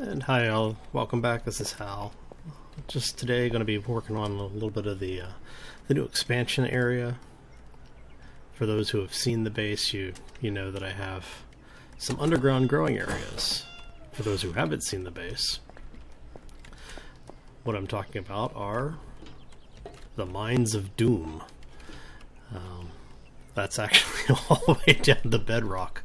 And hi all, welcome back. This is Hal. Just today going to be working on a little bit of the new expansion area. For those who have seen the base, you know that I have some underground growing areas. For those who haven't seen the base, what I'm talking about are the Mines of Doom. That's actually all the way down to bedrock.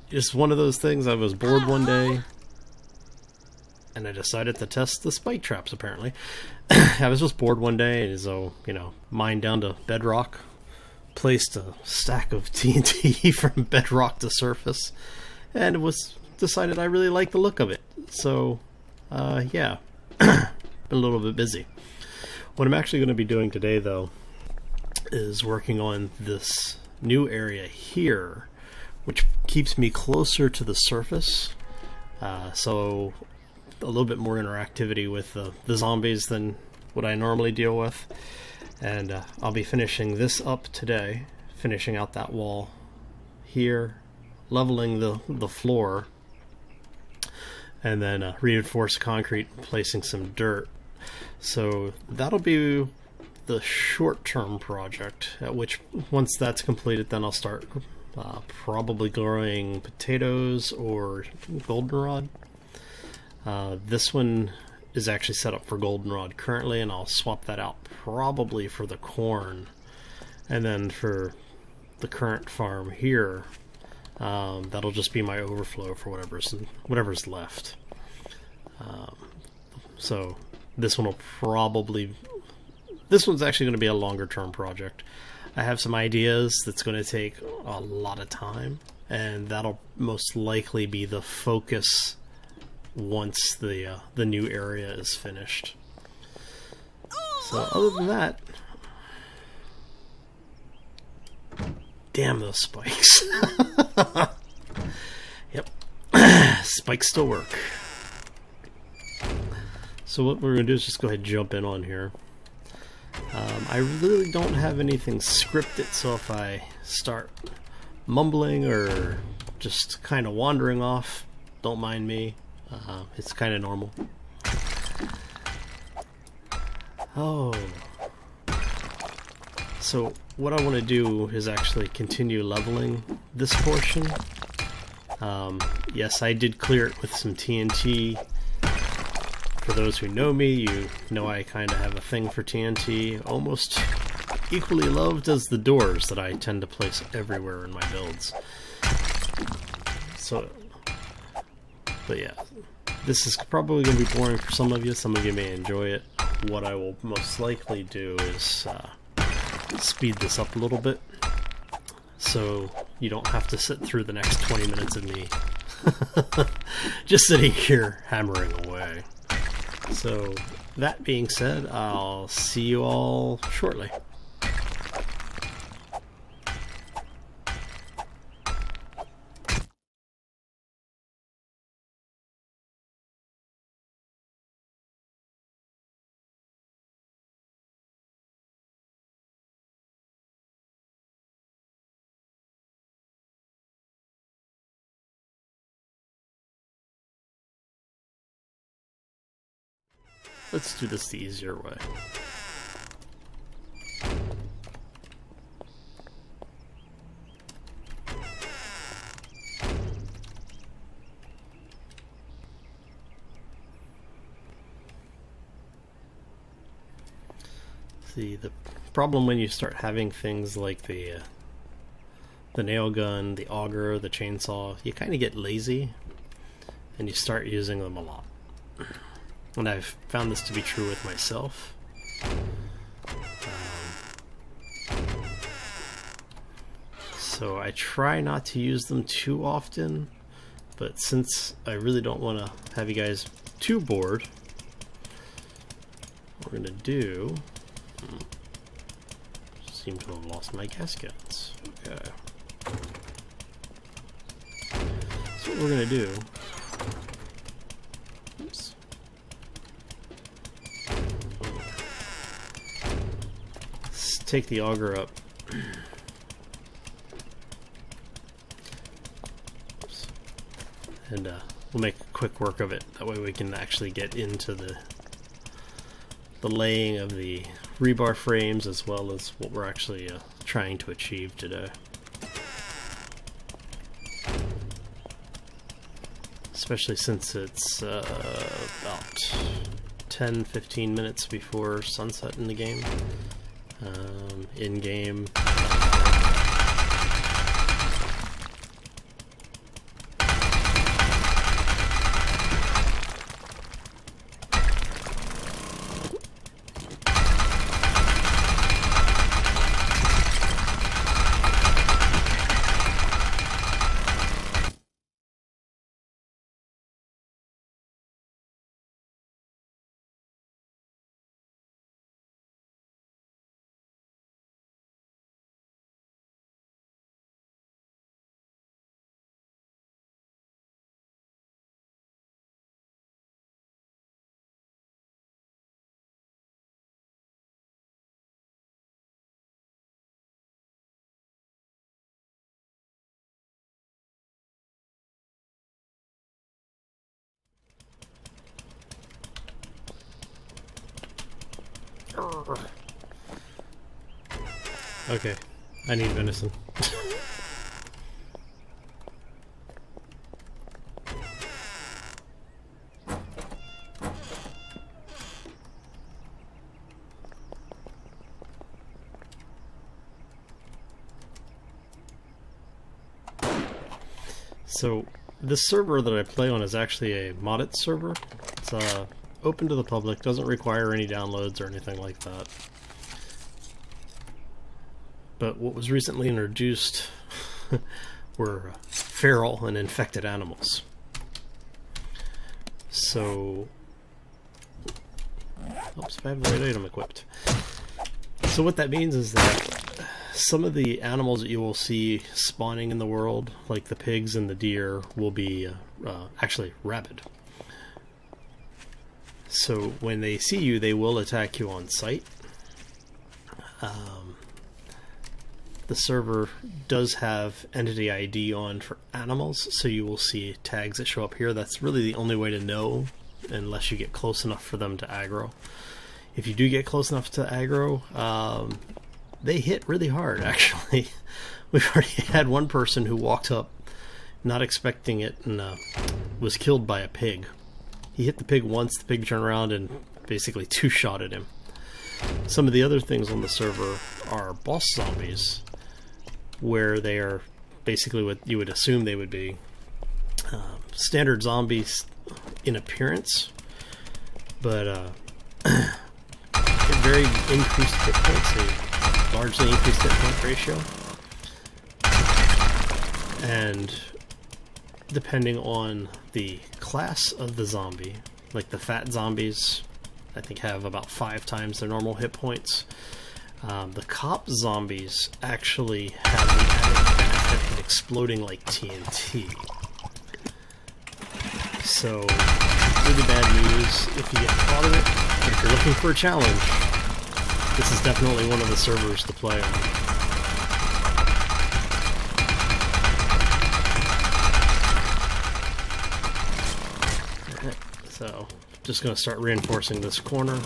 Just one of those things. I was bored one day and I decided to test the spike traps, apparently. I was just bored one day, and so, mine down to bedrock, placed a stack of TNT from bedrock to surface, and it was decided I really like the look of it. So, yeah, been a little bit busy. What I'm actually going to be doing today, though, is working on this new area here, which keeps me closer to the surface, so a little bit more interactivity with the zombies than what I normally deal with. And I'll be finishing this up today, finishing out that wall here, leveling the floor, and then reinforced concrete, placing some dirt. So that'll be the short-term project, at which once that's completed, then I'll start probably growing potatoes or goldenrod. This one is actually set up for goldenrod currently, and I'll swap that out probably for the corn. And then for the current farm here, that'll just be my overflow for whatever's left. So this one this one's actually going to be a longer term project. I have some ideas that's going to take a lot of time, and that'll most likely be the focus once the new area is finished. So other than that, damn those spikes. Yep, spikes still work. So what we're going to do is just go ahead and jump in on here. I really don't have anything scripted, so if I start mumbling or just kind of wandering off, don't mind me. It's kind of normal. Oh. So what I want to do is actually continue leveling this portion. Yes, I did clear it with some TNT. For those who know me, you know I kind of have a thing for TNT, almost equally loved as the doors that I tend to place everywhere in my builds. So, but yeah, this is probably going to be boring for some of you. Some of you may enjoy it. What I will most likely do is speed this up a little bit, so you don't have to sit through the next 20 minutes of me just sitting here hammering away. So, that being said, I'll see you all shortly. Let's do this the easier way. See, the problem when you start having things like the nail gun, the auger, the chainsaw, you kind of get lazy and you start using them a lot. And I've found this to be true with myself. So I try not to use them too often, but since I really don't want to have you guys too bored, what we're going to do... seem to have lost my gaskets. Okay. So what we're going to do... Oops. Let's take the auger up. Oops. And we'll make quick work of it. That way we can actually get into the laying of the rebar frames as well as what we're actually trying to achieve today. Especially since it's about 10-15 minutes before sunset in the game. In-game. Okay, I need venison. So, this server that I play on is actually a modded server. It's open to the public, doesn't require any downloads or anything like that. But what was recently introduced were feral and infected animals. So, oops, if I have the right item equipped. So what that means is that some of the animals that you will see spawning in the world, like the pigs and the deer, will be actually rabid. So when they see you, they will attack you on sight. The server does have entity ID on for animals, so you will see tags that show up here. That's really the only way to know, unless you get close enough for them to aggro. If you do get close enough to aggro, they hit really hard, actually. We've already had one person who walked up not expecting it and was killed by a pig. He hit the pig once, the pig turned around and basically two-shotted him. Some of the other things on the server are boss zombies, where they are basically what you would assume they would be. Standard zombies in appearance, but very increased hit points, a largely increased hit point ratio. And depending on the class of the zombie, like the fat zombies, I think have about 5 times their normal hit points. The cop zombies actually have the added benefit of exploding like TNT. So, really bad news if you get caught in it, but if you're looking for a challenge, this is definitely one of the servers to play on. So, just going to start reinforcing this corner.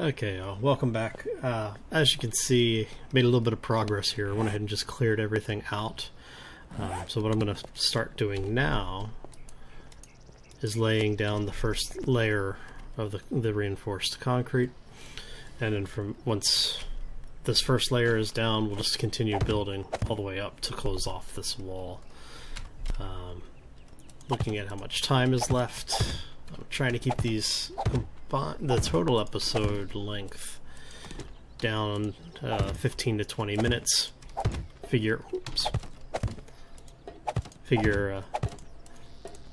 Okay, welcome back. As you can see, made a little bit of progress here. I went ahead and just cleared everything out. So what I'm going to start doing now is laying down the first layer of the reinforced concrete, and then from once this first layer is down, we'll just continue building all the way up to close off this wall. Looking at how much time is left, I'm trying to keep these the total episode length down 15 to 20 minutes. Figure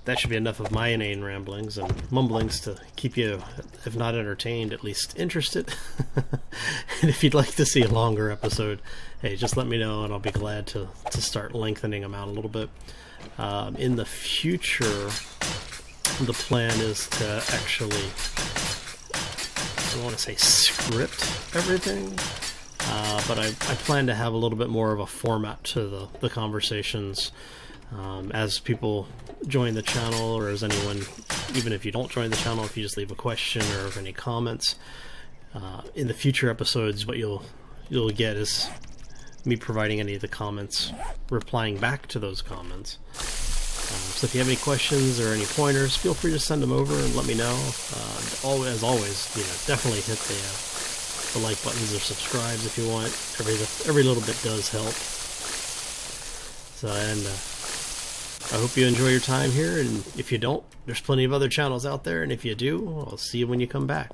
that should be enough of my inane ramblings and mumblings to keep you, if not entertained, at least interested. And if you'd like to see a longer episode, hey, just let me know and I'll be glad to start lengthening them out a little bit. In the future, the plan is to actually, I don't want to say script everything, but I plan to have a little bit more of a format to the conversations. As people join the channel, or as anyone, even if you don't join the channel, if you just leave a question or have any comments, in the future episodes, what you'll get is me providing any of the comments, replying back to those comments. So if you have any questions or any pointers, feel free to send them over and let me know. As always, definitely hit the like buttons or subscribes if you want. Every little bit does help. So, and I hope you enjoy your time here, and if you don't, there's plenty of other channels out there, and if you do, I'll see you when you come back.